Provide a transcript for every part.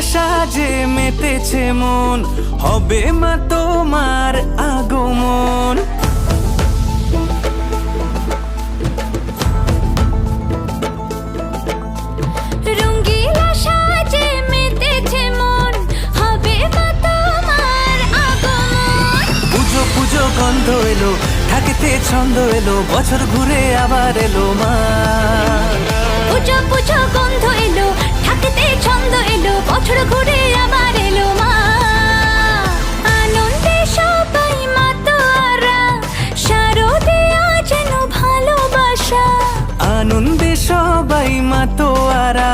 সাজে মেতেছে মন, হবে মা তোমার আগমন। রঙ্গিলা সাজে মেতেছে মন, হবে মা তোমার আগমন। পুজো পুজো গন্ধ এলো, থাকিতে ছন্দ এলো, বছর ঘুরে আবার এলো মা। পুজো পুজো গন্ধ এলো, থাকিতে ছন্দ এলো, বছর ঘুরে আবার এলো মা। আনন্দে সবাই মাতোয়ারা, শারদিয়া যেন ভালোবাসা। আনন্দে সবাই মাতোয়ারা,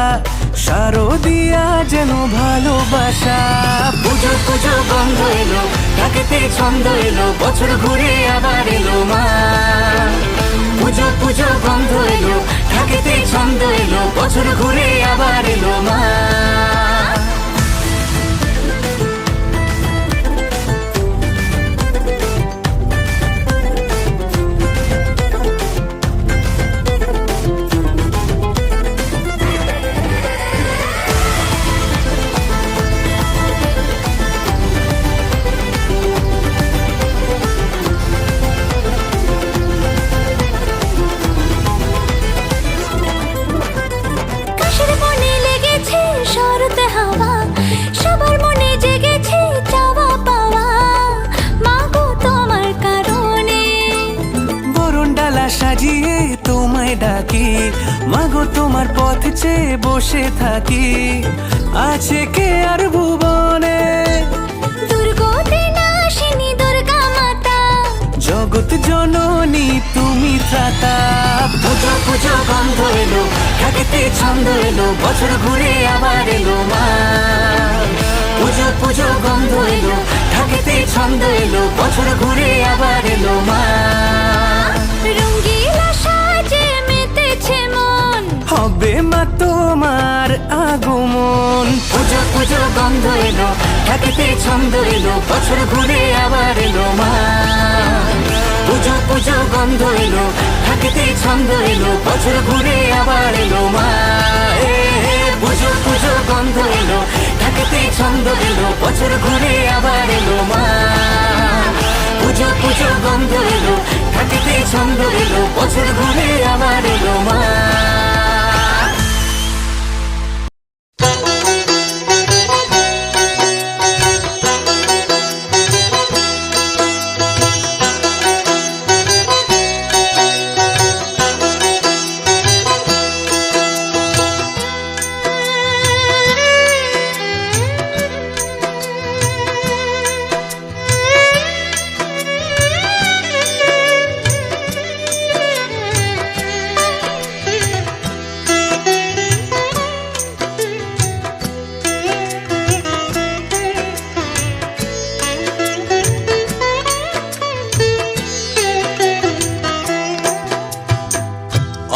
শারদিয়া যেন ভালোবাসা। পুজো পুজো গন্ধ এলো, থাকিতে ছন্দ এলো, বছর ঘুরে আবার এলো মা। পুজো পুজো গন্ধ এলো, থাকিতে ছন্দ এলো, বছর ঘুরে আবার এলো মা। কাশের মনে লেগেছে শরৎ হাওয়া, সবার মনে জেগেছে চাওয়া পাওয়া। মাগো তোমার কারণে বরণ ডালা সাজিয়ে তোমায় ডাকি, মাগো তোমার পথ চেয়ে বসে থাকি। আছে কে আর ভুবনে দুর্গতি নাশিনী দুর্গা মাতা, জগৎ জননী তুমি ত্রাতা। পুজো পুজো গন্ধ এলো, থাকিতে ছন্দ এলো, বছর ঘুরে আবার এলো মা। পুজো পুজো গন্ধ এলো, থাকিতে ছন্দ এলো, বছর ঘুরে আবার এলো মা। রঙ্গিলা সাজে মেতেছে মন, হবে মা তোমার আগমন। পুজো পুজো গন্ধ এলো, থাকিতে ছন্দ এলো, বছর ঘুরে আবার এলো মা। পুজো পুজো গন্ধ এলো, থাকিতে ছন্দ এলো, বছর ঘুরে আবার এলো মা। পুজো পুজো গন্ধ এলো, থাকিতে ছন্দ এলো, বছর ঘুরে আবার এলো মা। পুজো পুজো গন্ধ এলো, থাকিতে ছন্দ এলো, বছর ঘুরে আবার এলো মা।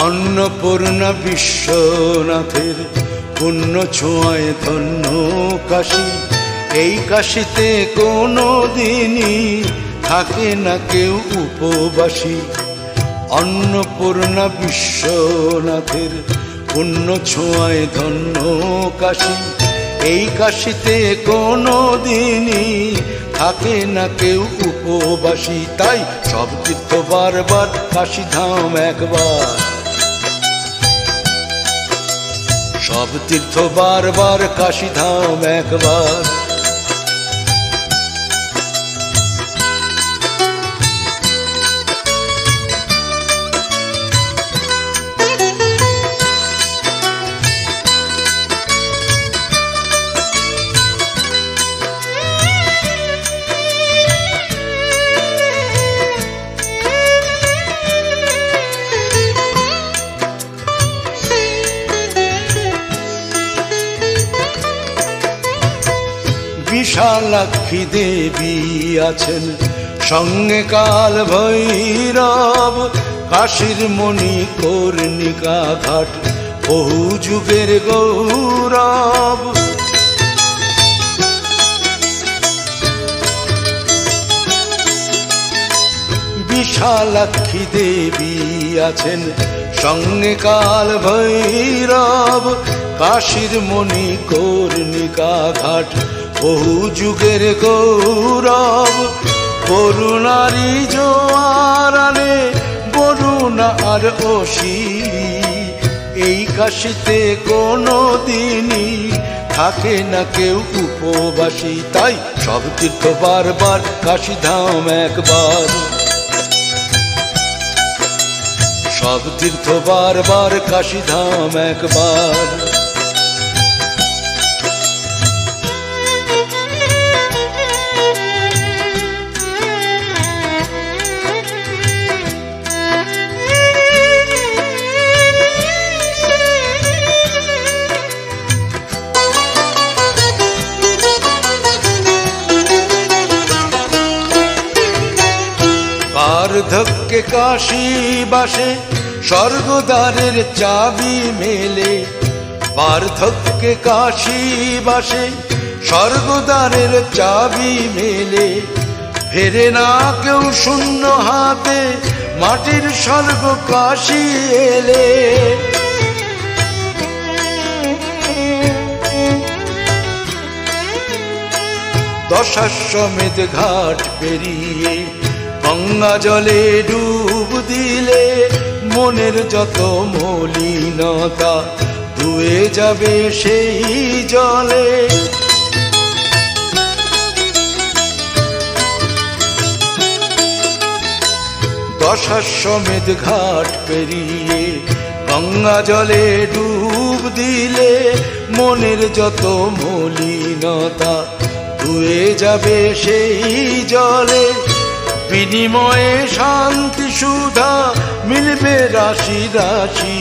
অন্নপূর্ণা বিশ্বনাথের পুণ্য ছোঁয়ায় ধন্য কাশী। এই কাশীতে কোনো দিনই থাকে না কেউ উপবাসী। অন্নপূর্ণা বিশ্বনাথের পুণ্য ছোঁয়ায় ধন্য কাশী। এই কাশীতে কোনো দিনই থাকে না কেউ উপবাসী। তাই সব তীর্থ বারবার, কাশীধাম একবার। সব তীর্থ বারবার, কাশীধাম একবার। বিশালাক্ষী দেবী আছেন, সঙ্গে কাল ভৈরব। কাশীর মণি কর্ণিকা ঘাট, বহু যুগের গৌরব। বিশালাক্ষী দেবী আছেন, সঙ্গে কাল ভৈরব। কাশীর মণি কর্ণিকা ঘাট বহু যুগের গৌরব করুণারি জোয়ার আনে বরুণা আর অসি এই কাশীতে কোনো দিনই থাকে না কেউ উপবাসী তাই সব তীর্থ বারবার কাশীধাম একবার সব তীর্থ বারবার কাশীধাম একবার বার্ধক্যে কাশী বাসে স্বর্গদ্বারের চাবি মেলে বার্ধক্যে কাশী বাসে স্বর্গদ্বারের চাবি মেলে ফেরে না কেউ শূন্য হাতে মাটির স্বর্গ কাশী এলে দশাশ্বমেধ ঘাট পেরিয়ে গঙ্গা জলে ডুব দিলে মনের যত মলিনতা ধুয়ে যাবে সেই জলে দশাশ্বমেধ ঘাট পেরিয়ে গঙ্গা জলে ডুব দিলে মনের যত মলিনতা ধুয়ে যাবে সেই জলে বিনিময়ে শান্তি সুধা মিলবে রাশি রাশি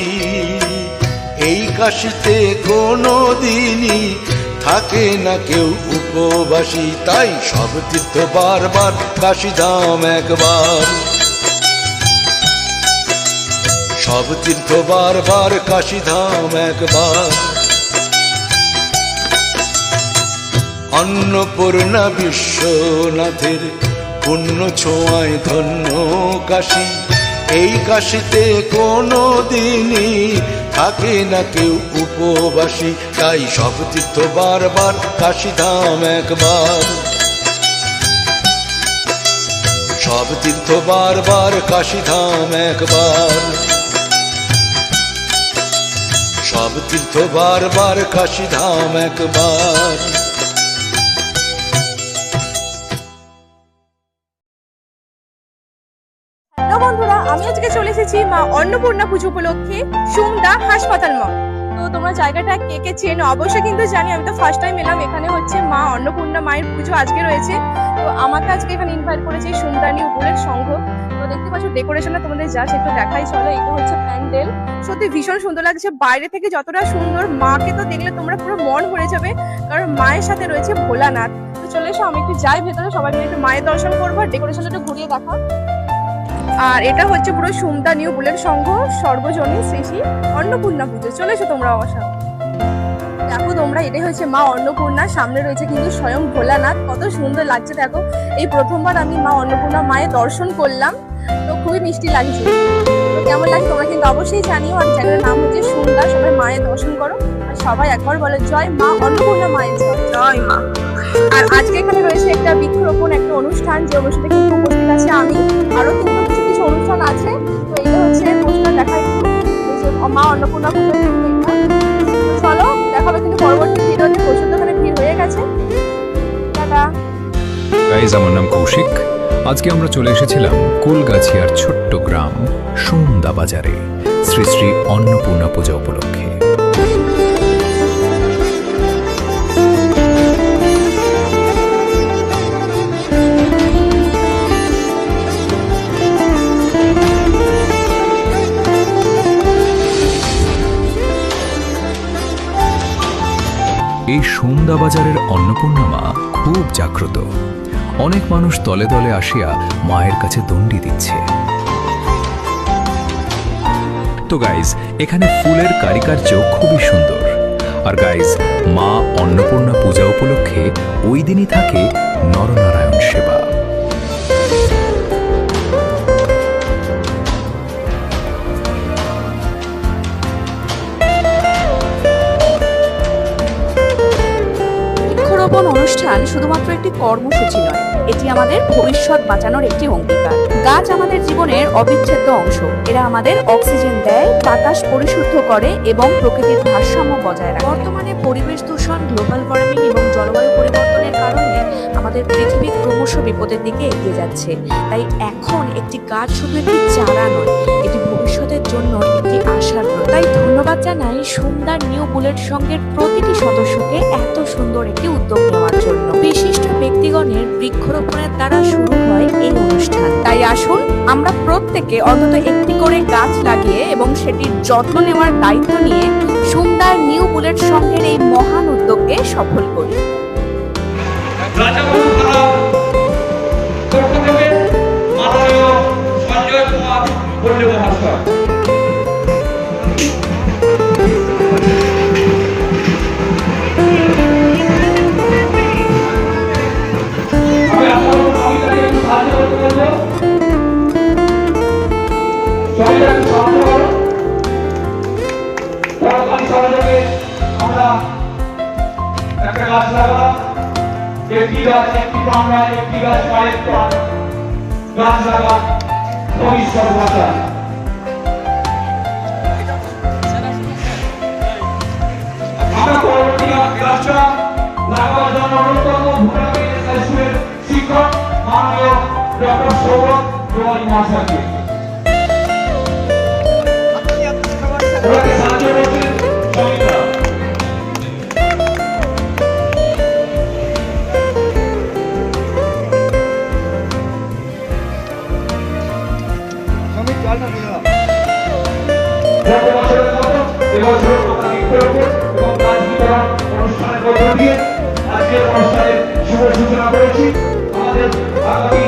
এই কাশীতে কোনো দিনই থাকে না কেউ উপবাসী তাই সব তীর্থ বারবার কাশীধাম একবার সব তীর্থ বারবার কাশীধাম একবার অন্নপূর্ণা বিশ্বনাথের পুণ্য ছোঁয়ায় ধন্য কাশী এই কাশীতে কোনো দিনই থাকে না কেউ উপবাসী তাই সব তীর্থ বারবার কাশীধাম একবার সব তীর্থ বারবার কাশীধাম একবার সব তীর্থ বারবার কাশীধাম একবার বন্ধুরা আমি আজকে চলে এসেছি মা অন্নপূর্ণা পুজো উপলক্ষে সুমদা হাসপাতাল মোড়। তো তোমরা জায়গাটা কে কে চেনো অবশ্যই কিন্তু জানি, আমি তো ফার্স্ট টাইম এলাম। এখানে হচ্ছে মা অন্নপূর্ণা মায়ের পুজো আজকে রয়েছে। তো আমাকে আজকে এখানে ইনভাইট করেছে সুন্দরানী উপরের সংঘ। তো দেখতে পাচ্ছ ডেকোরেশনটা তোমাদের জাস্ট একটু দেখাই চলো। এটা হচ্ছে প্যান্ডেল, সত্যি ভীষণ সুন্দর লাগছে। বাইরে থেকে যতটা সুন্দর, মাকে তো দেখলে তোমরা পুরো মন ভরে যাবে, কারণ মায়ের সাথে রয়েছে ভোলানাথ। তো চলে এসো, আমি একটু যাই ভেতরে, সবাই মিলে একটু মায়ের দর্শন করবো, ডেকোরেশনটা একটু ঘুরিয়ে দেখা। আর এটা হচ্ছে পুরো সুমদা নিউ বুলেট সংঘ সর্বজনীন শ্রী শ্রী অন্নপূর্ণা পুজো। চলে এসো তোমরা আমার সাথে দেখো তোমরা। এটাই হচ্ছে মা অন্নপূর্ণা, সামনে রয়েছে কিন্তু স্বয়ং ভোলানাথ। কত সুন্দর লাগছে দেখো। এই প্রথমবার আমি মা অন্নপূর্ণা মায়ের দর্শন করলাম, তো খুবই মিষ্টি লাগছে। তো কেমন লাগে তোমরা কিন্তু অবশ্যই জানিও। আর জায়গাটার নাম হচ্ছে সুন্দর। সবাই মায়ের দর্শন করো আর সবাই একবার বলে জয় মা অন্নপূর্ণা মায়ের জয়, জয় মা। আর আজকে এখানে রয়েছে একটা বৃক্ষরোপণ একটা অনুষ্ঠান, যে অনুষ্ঠানে কিন্তু উপস্থিত আছে আমি। আরো কিন্তু কিছু কিছু অনুষ্ঠান আছে। তো এটা হচ্ছে পোস্টার দেখা একটু মা অন্নপূর্ণা পুজো। চলো দেখাবে কিন্তু পরবর্তী ভিডিওতে। প্রচুর ওখানে ভিড় হয়ে গেছে। টাটা গাইজ, আমার নাম কৌশিক। আজকে আমরা চলে এসেছিলাম কুলগাছিয়ার ছোট্ট গ্রাম সুমদা বাজারে শ্রী শ্রী অন্নপূর্ণা পূজা উপলক্ষে। এই সুমদা বাজারের অন্নপূর্ণা মা খুব জাগ্রত। অনেক মানুষ দলে দলে আসিয়া মায়ের কাছে দণ্ডি দিচ্ছে। তো গাইজ, এখানে ফুলের কারিকার্য খুবই সুন্দর। আর গাইজ, মা অন্নপূর্ণা পূজা উপলক্ষে ওই দিনই থাকে নরনারায়ণ সেবা। অনুষ্ঠান শুধুমাত্র একটি কর্মসূচি নয়, এটি আমাদের ভবিষ্যৎ বাঁচানোর একটি অঙ্গীকার। গাছ আমাদের জীবনের অবিচ্ছেদ্য অংশ। এরা আমাদের অক্সিজেন দেয়, বাতাস পরিশুদ্ধ করে এবং প্রকৃতির ভারসাম্য বজায় রাখে। বর্তমানে পরিবেশ দূষণ, গ্লোবাল ওয়ার্মিং এবং জলবায়ু পরিবর্তনের কারণে আমাদের পৃথিবী ক্রমশ বিপদের দিকে এগিয়ে যাচ্ছে। তাই এখন একটি গাছ শুধু একটি চারা নয়, এটি ভবিষ্যতের জন্য একটি আশার প্রতীক। তাই ধন্যবাদ জানাই সুন্দর নিউ বুলেট সঙ্গের প্রতিটি সদস্যকে এত সুন্দর একটি উদ্যোগ নেওয়ার জন্য। বিশিষ্ট ব্যক্তিগণের বৃক্ষরোপণের দ্বারা শুরু হয় এই অনুষ্ঠান। তাই আসুন আমরা প্রত্যেকে অন্তত একটি করে গাছ লাগিয়ে এবং সেটির যত্ন নেওয়ার দায়িত্ব নিয়ে সুন্দর নিউ বুলেট সঙ্গের এই মহান উদ্যোগকে সফল করি। রাজাবুখারা পক্ষ থেকে মাননীয় সঞ্জয় কুমার পল্লী মহাশয়। আমি আপনাদের একটু সাহায্য করতে বলবো। সবাই একটু সাহায্য করো। সরকারি সহযোগে আমরা একটা গাছ লাগালাম। একটি গাছ, একটি প্রাণ, একটি গাছ, কয়েক প্রাণ। গাছ লাগা ভবিষ্যৎ বাঁচা। আমরা পরবর্তী গাছটা লাগাবার জন্য অন্যতম ভূটাকে স্কুলের শিক্ষক মাননীয় ডক্টর সৌরভ কুমার মহাশয়কে ওনাকে সাহায্য করছেন সমিতা। গত বছরের মতো এবছর আমরা বৃক্ষরোপণ এবং গাছ বিতরণ অনুষ্ঠানের মধ্য দিয়ে আজকের অনুষ্ঠানের শুভ সূচনা করেছি। আমাদের আগামী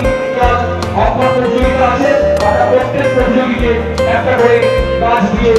অঙ্কন প্রতিযোগিতা আছে। আমরা প্রত্যেক প্রতিযোগীকে একটা করে গাছ দিয়ে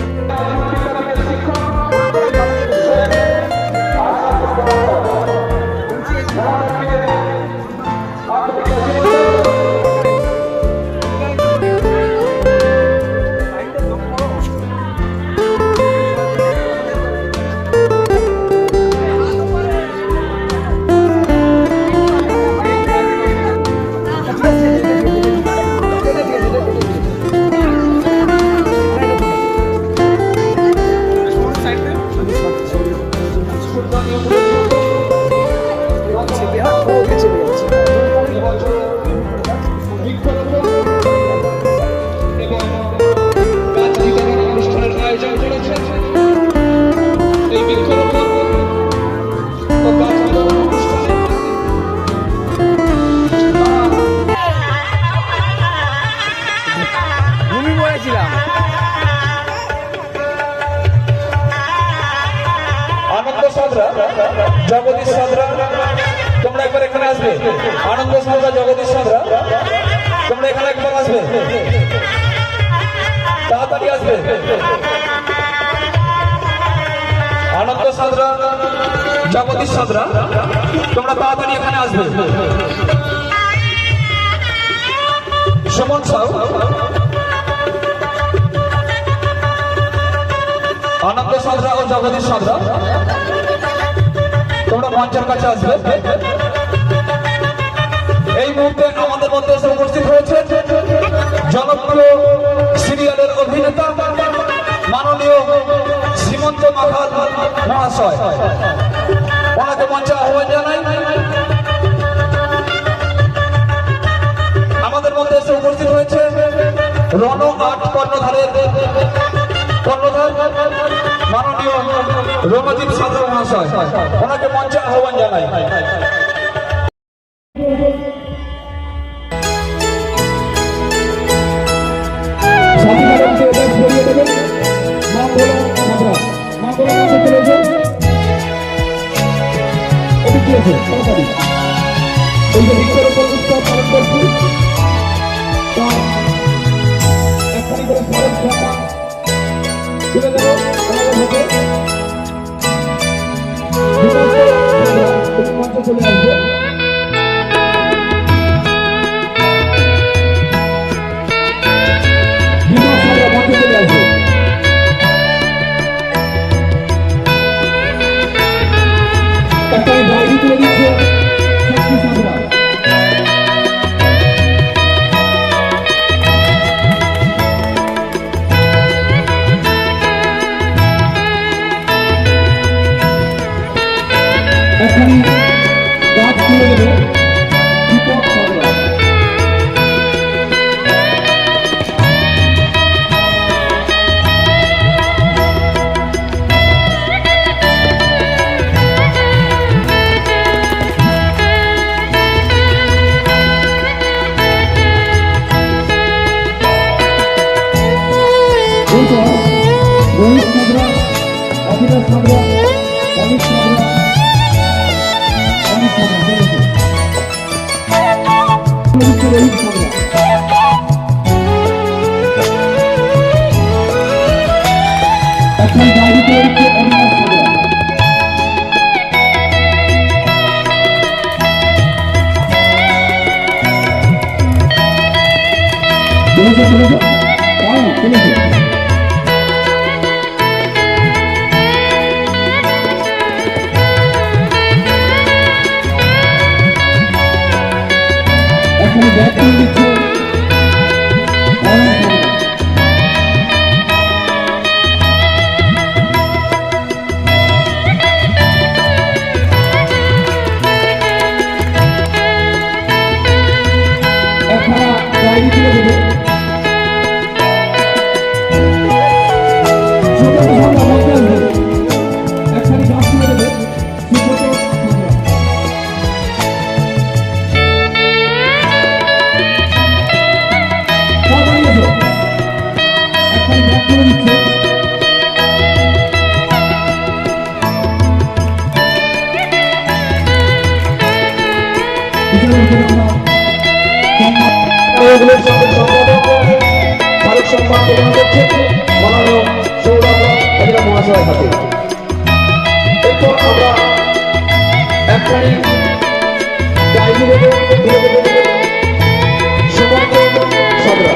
আনন্দ সাদরা, জগদীশ সাদরা, তোমরা একবার এখানে আসবে। আনন্দ সাদরা, জগদীশ সাদরা, তোমরা এখানে একবার আসবে, তাড়াতাড়ি আসবে। আনন্দ সাদরা, জগদীশ সাদরা, তোমরা তাড়াতাড়ি এখানে আসবে। সুমন সাউ, আনন্দ সাদরা ও জগদীশ সাদরা, তোমরা মঞ্চের কাছে আসবে। এই মুহূর্তে আমাদের মধ্যে এসে উপস্থিত হয়েছে জনপ্রিয় সিরিয়ালের অভিনেতা মাননীয় সীমন্ত মাখাল মহাশয়। ওনাকে মঞ্চে আহ্বান জানাই। আমাদের মধ্যে এসে উপস্থিত হয়েছে রণ আর্ট কর্ণধারের কর্ণধার মাননীয় রণজিৎ সাদরা মহাশয়। ওনাকে মঞ্চে আহ্বান জানাই। চলে আসবে। একটা বাড়ি তুলে দিচ্ছে। সামরা অনেক সামরা অনেক সামরা রোহিত সামরা এখন গাড়ি তৈরিতে অবিনাশ সামরা এখানে ব্যাট করে দিচ্ছে এখানে গাড়ি তুলে দেবে ছোট সামরা বলতে আসবে এখানে গাছ তুলে দেবে ছোট সামরা এখানে ব্যাট করে দিচ্ছে এগুলোর সঙ্গে সম্পাদক ভারত সম্মান প্রদান করছেন মাননীয় সৌরভ হাজরা মহাশয়ের হাতে। এরপর আমরা একখানি ডায়েরি দেবো সুমন্ত সাবরা।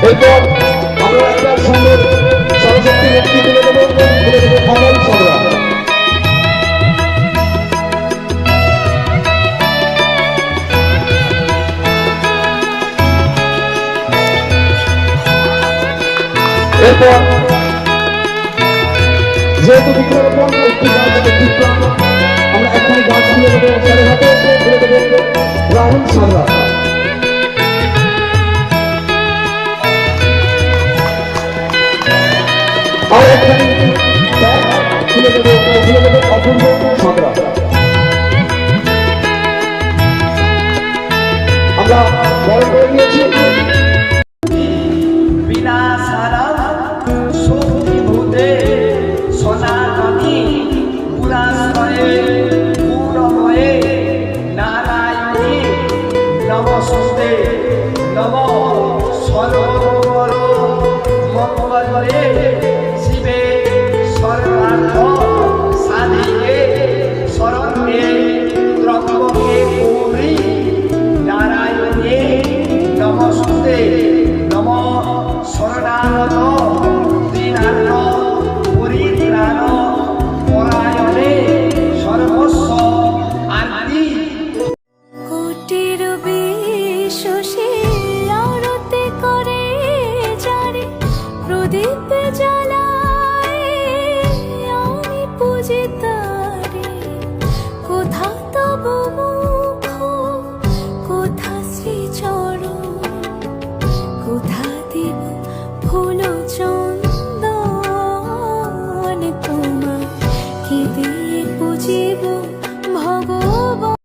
এরপর আমরা একটা সুন্দর সরস্বতী মূর্তি তুলে দেবো অমল সাবরা। এরপর যেহেতু বৃক্ষরোপণ একটি গাছ ব্যক্তিক্রম আমরা এখানে গাছ তুলে দেবো স্যারের হাতে তুলে দেবো রাহুল সামরা। আর এখানে তুলে দেবো অপূর্ব সামরা। আমরা বড় করে নিয়েছি সনাতনী পুরাশ্রয়ে পূর্ণময়ে নারায়ণী নমস্তে নম সর্বর মঙ্গলে শিবে সর্বার্থ সাধিকে শরণ্যে ত্রম্বকে গৌরী নারায়ণী নমস্তে নম শরণাগত দীনার্থ পরিত্রাণ পরায়ণে সর্বস্ব আরতি। কোটির বিশ্বসী আরতি করে যারে প্রদীপ জ্বালায় আমি পুজি তারে। কোথা তব মুখ কোথা শ্রীচরণ কোথা দেব ফুল চন্দন তোমার কি দিয়ে পুজিব ভগবান।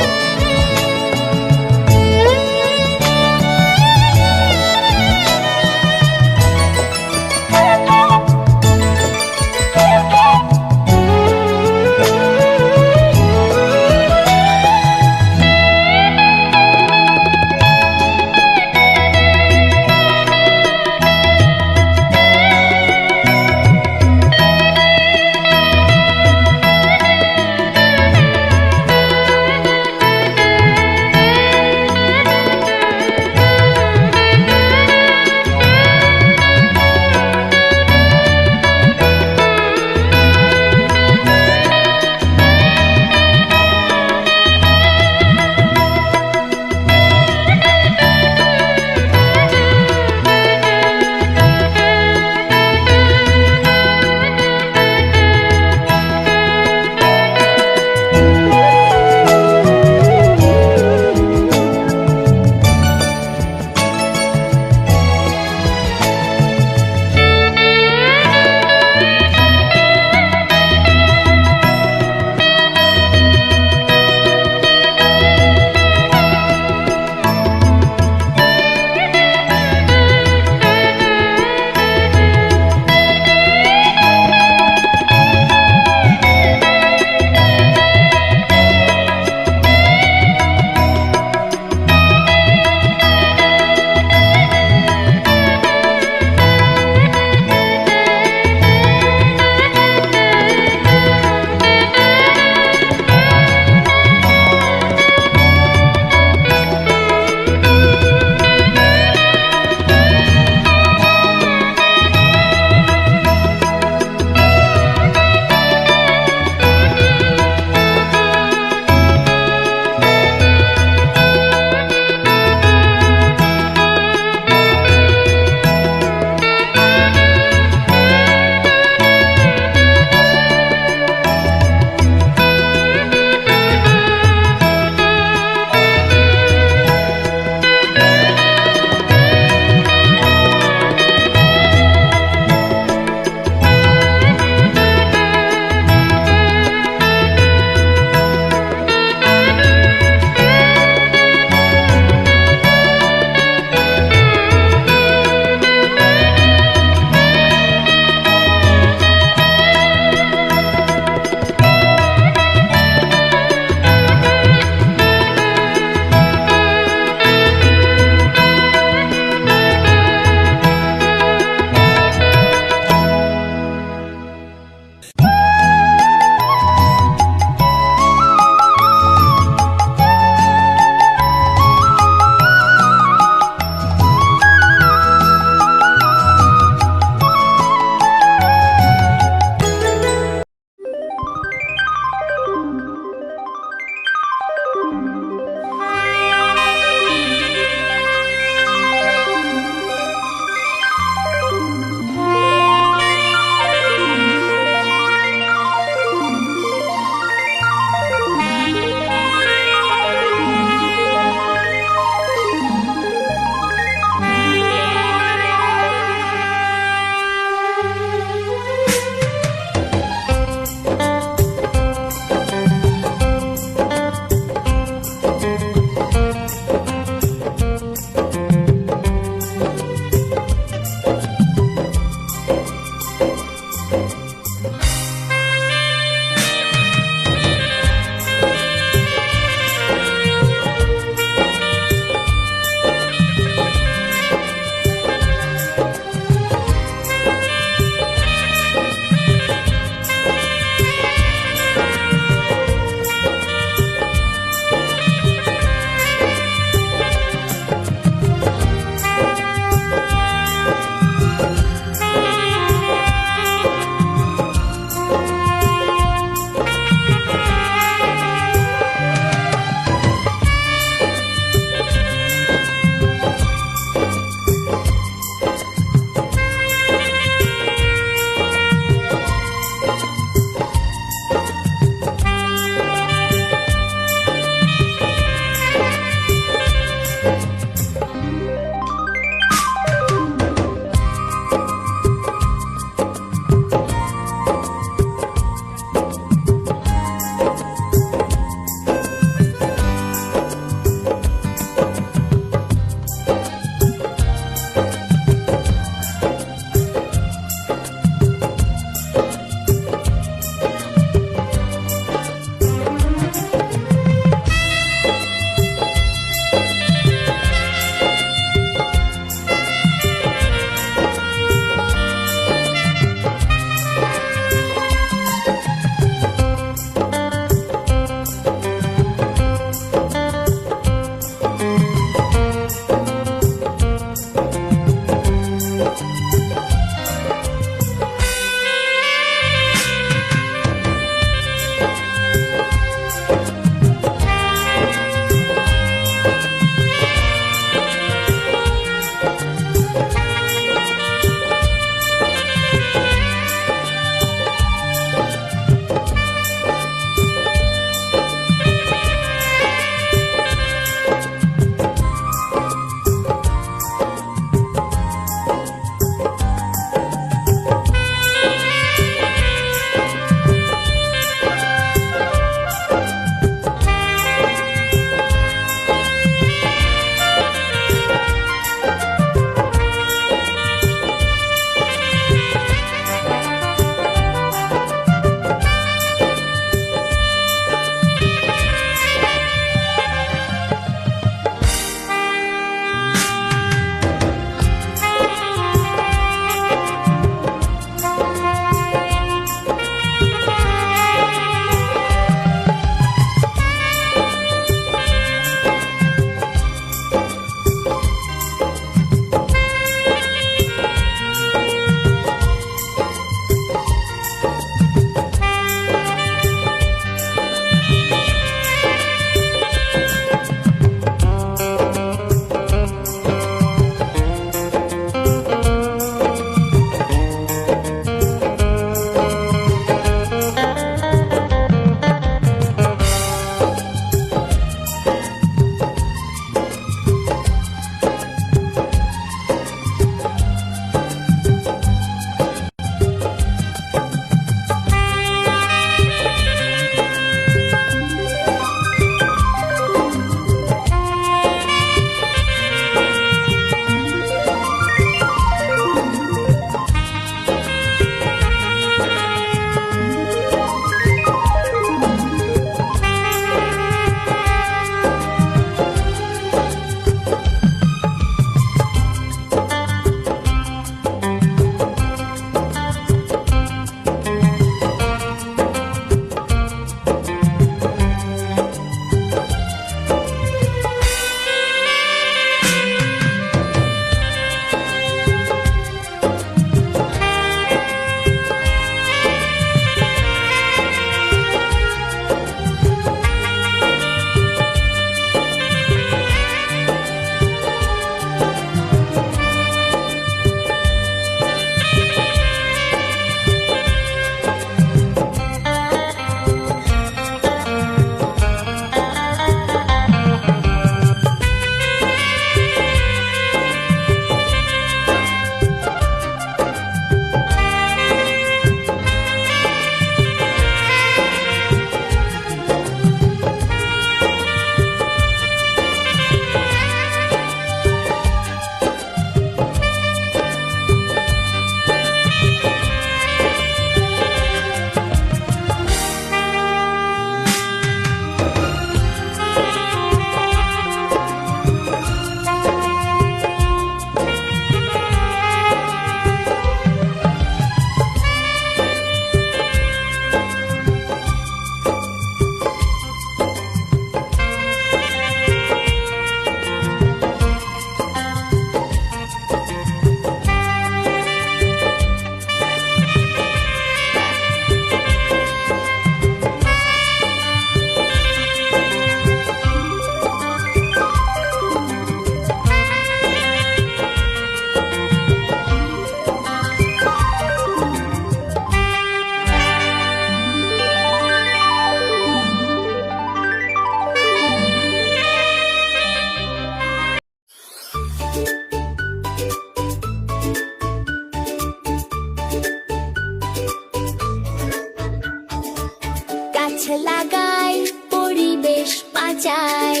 লাগাই পরিবেশ বাঁচাই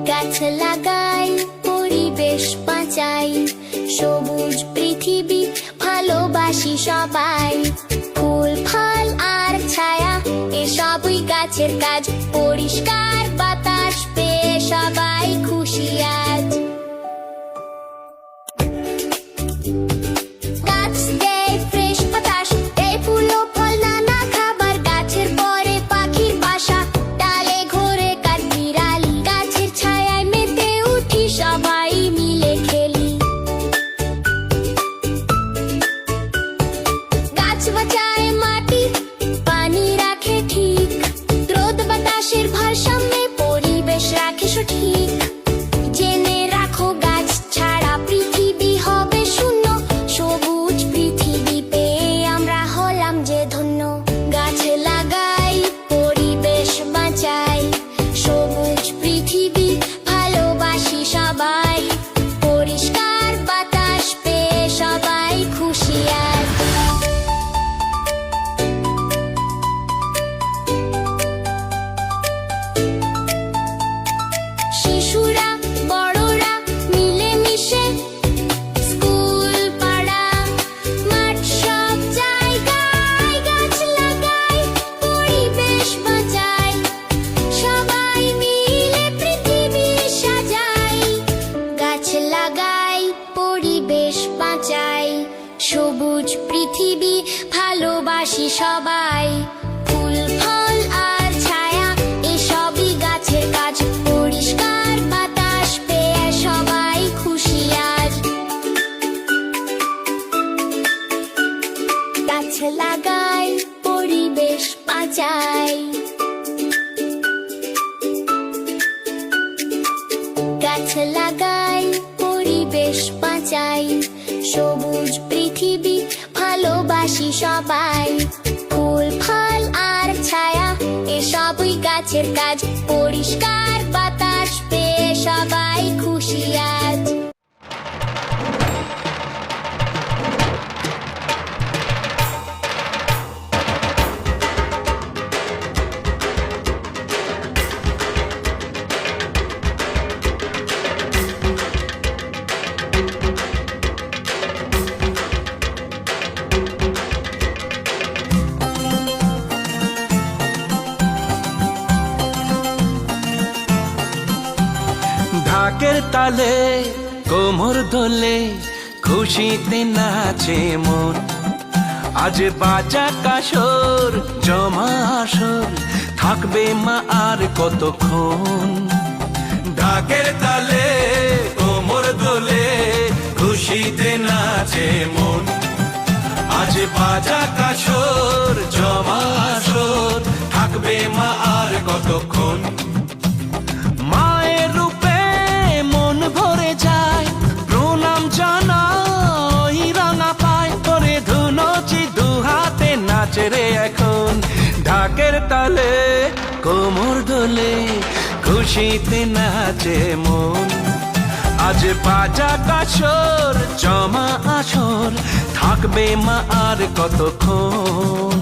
গাছ লাগাই পরিবেশ বাঁচাই সবুজ পৃথিবী ভালোবাসি সবাই ফুল ফল আর ছায়া এসবই গাছের কাজ পরিষ্কার বাতাস পেয়ে সবাই খুশি আজ গাছ দেয় ফ্রেশ বাতাস দেয় ফুল ও ফল নানা খাবার গাছের পরে পাখির বাসা ডালে ঘোরে কাঠবিড়ালি গাছের ছায়ায় মেতে উঠি সবাই মিলে খেলি গাছ বাঁচায় মাটি পানি রাখে ঠিক রোদ বাতাসের ভারসাম্যে পরিবেশ রাখে সঠিক জেনে রাখো গাছ ছাড়া পৃথিবী হবে শূন্য সবুজ পৃথিবী পেয়ে আমরা হলাম যে ধন্য গাছ লাগাই পরিবেশ বাঁচাই সবুজ পৃথিবী ভালোবাসি সবাই পরিষ্কার বাতাস পেয়ে সবাই খুশি আজ শিশুরা বড়রা মিলেমিশে স্কুল পাড়া মাঠ সব জায়গায় গাছ লাগাই পরিবেশ বাঁচাই সবাই মিলে পৃথিবী সাজাই গাছ লাগাই পরিবেশ বাঁচাই সবুজ পৃথিবী ভালোবাসি সবাই ফুল ফল আর ছায়া এসবই গাছের কাজ পরিষ্কার বাতাস পেয়ে সবাই খুশি আজ গাছ লাগাই পরিবেশ বাঁচাই গাছ লাগাই পরিবেশ বাঁচাই সবুজ পৃথিবী ভালোবাসি সবাই ফুল ফল আর ছায়া এসবই গাছের কাজ পরিষ্কার বাতাস পেয়ে সবাই খুশি আজ ঢাকের তালে কোমর দোলে খুশিতে নাচে মন আজ বাজা কাসর জমা আসর থাকবে মা আর কতক্ষণ ঢাকের তালে কোমর দোলে খুশিতে নাচে মন আজ বাজা কাসর জমা আসর থাকবে মা আর কতক্ষণ মায়ের রূপে মন ভরে যায় প্রণাম জানাই রাঙা পায় করে ধুনচি দুহাতে নাচে রে এখন ঢাকের তালে কোমর দোলে খুশিতে নাচে মন আজ বাজা কাসর জমা আসর থাকবে মা আর কতক্ষণ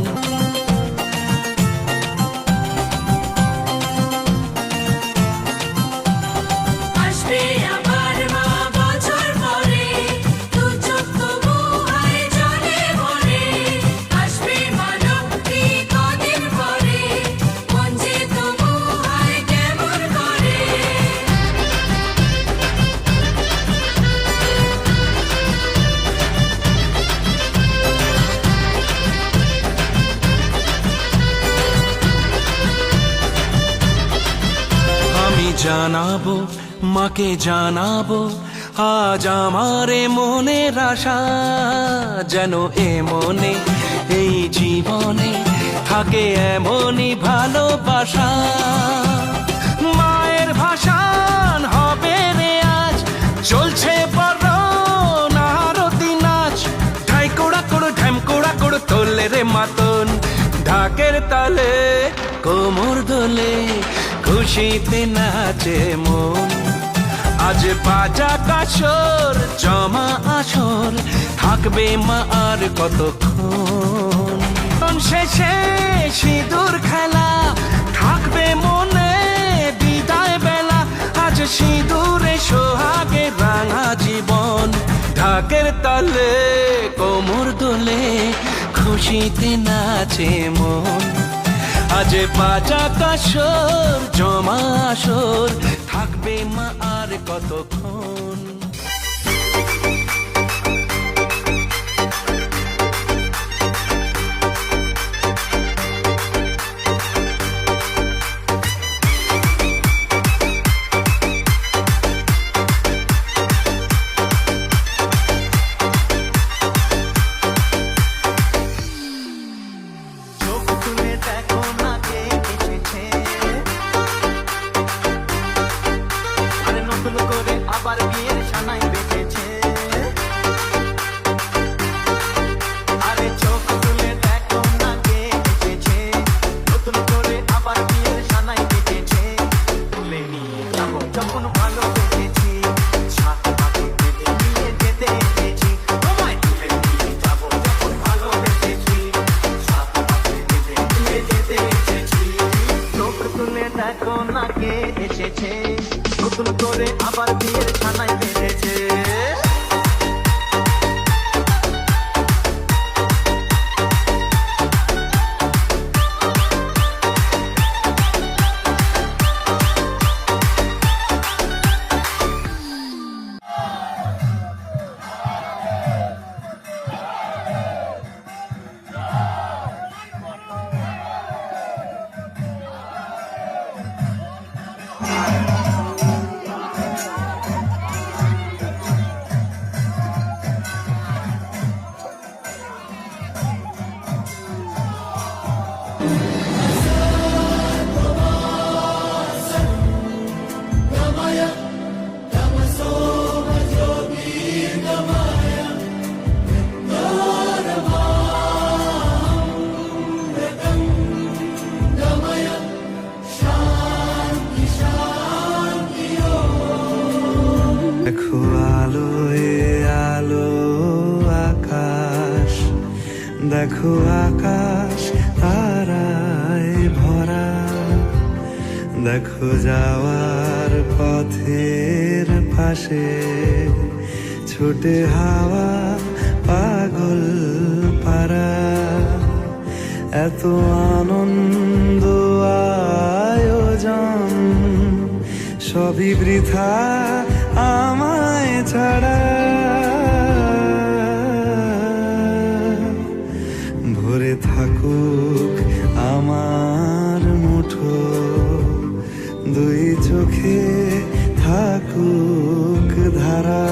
জানাবো মাকে জানাবো আজ আমারে মনের আশা যেন এ মনে এই জীবনে থাকে এমনই ভালোবাসা মায়ের ভাষান হবে রে আজ চলছে বড় নারতি নাচ ঢাই কোড়া কোড় ঢ্যাম কোড়া কোড় তোলে রে মাতন ঢাকের তালে কোমর দোলে খুশিতে নাচে মন আজ বাজা কাসর জমা আসর থাকবে মা আর কতক্ষণ শেষে সিঁদুর খেলা থাকবে মনে বিদায় বেলা আজ সিঁদুরে সোহাগে রাঙা জীবন ঢাকের তালে কোমর দোলে খুশিতে নাচে মন আজ বাজা কাসর জমা আসর থাকবে মা আর কতক্ষণ নতুন করে আবার বিয়ের ছানায় বেঁধেছে দেখো আলোয় আলো আকাশ দেখো আকাশ তারায় ভরা দেখো যাওয়ার পথের পাশে ছোটে হাওয়া পাগল পারা এত আনন্দ আয়োজন সবই বৃথা আমায় ছাড়া ভরে থাকুক আমার মুঠো দুই চোখে থাকুক ধারা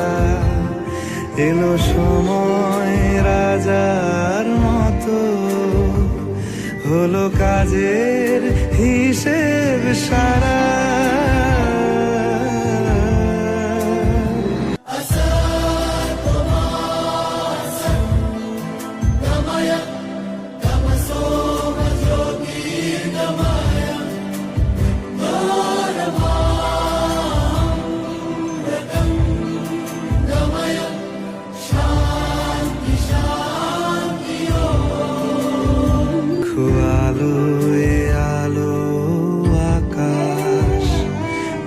এলো সময় রাজার মতো হলো কাজের হিসেব সারা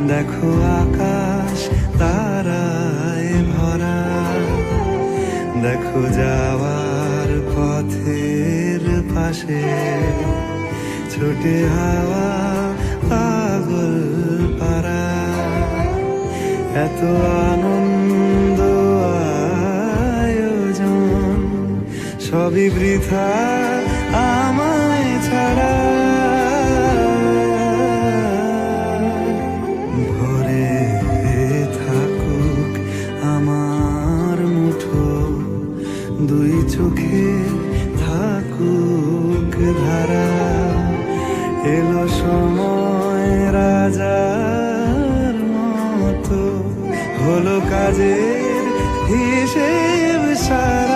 দেখো আকাশ তারায় ভরা দেখো যাওয়ার পথের পাশে ছোটে হাওয়া পাগল পারা এত আনন্দ আয়োজন সবই বৃথা আমায় ছাড়া দুই চোখে থাকুক ধারা এলো সময় রাজার মতো হলো কাজের হিসেব সারা